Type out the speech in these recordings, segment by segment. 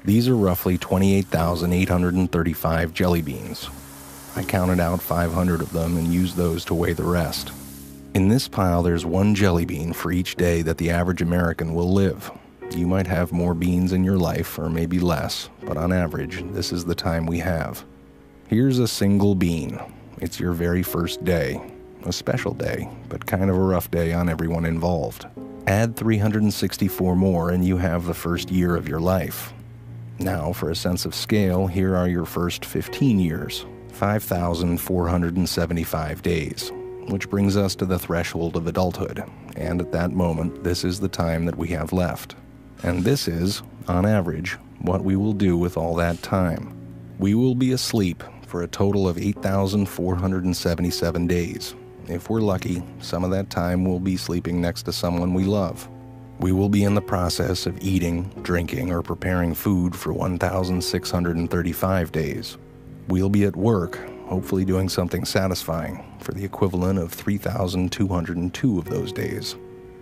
These are roughly 28,835 jelly beans. I counted out 500 of them and used those to weigh the rest. In this pile, there's one jelly bean for each day that the average American will live. You might have more beans in your life, or maybe less, but on average, this is the time we have. Here's a single bean. It's your very first day. A special day, but kind of a rough day on everyone involved. Add 364 more and you have the first year of your life. Now, for a sense of scale, here are your first 15 years, 5,475 days, which brings us to the threshold of adulthood. And at that moment, this is the time that we have left. And this is, on average, what we will do with all that time. We will be asleep for a total of 8,477 days. If we're lucky, some of that time we'll be sleeping next to someone we love. We will be in the process of eating, drinking, or preparing food for 1,635 days. We'll be at work, hopefully doing something satisfying, for the equivalent of 3,202 of those days.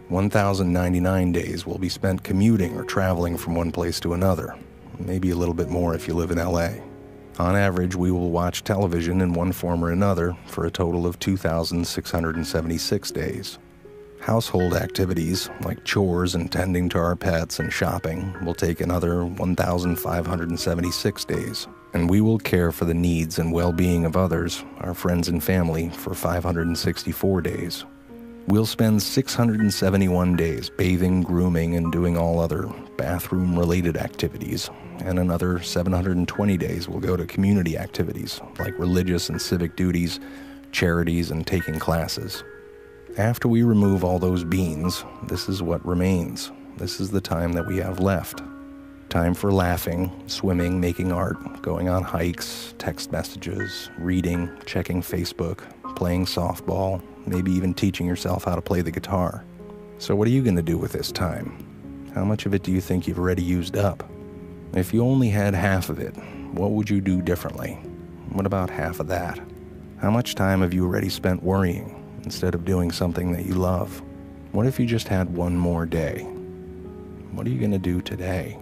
1,099 days will be spent commuting or traveling from one place to another, maybe a little bit more if you live in LA. On average, we will watch television in one form or another for a total of 2,676 days. Household activities, like chores and tending to our pets and shopping, will take another 1,576 days. And we will care for the needs and well-being of others, our friends and family, for 564 days. We'll spend 671 days bathing, grooming, and doing all other bathroom-related activities, and another 720 days will go to community activities like religious and civic duties, charities, and taking classes. After we remove all those beans, this is what remains. This is the time that we have left. Time for laughing, swimming, making art, going on hikes, text messages, reading, checking Facebook, playing softball, maybe even teaching yourself how to play the guitar. So what are you going to do with this time? How much of it do you think you've already used up? If you only had half of it, what would you do differently? What about half of that? How much time have you already spent worrying instead of doing something that you love? What if you just had one more day? What are you going to do today?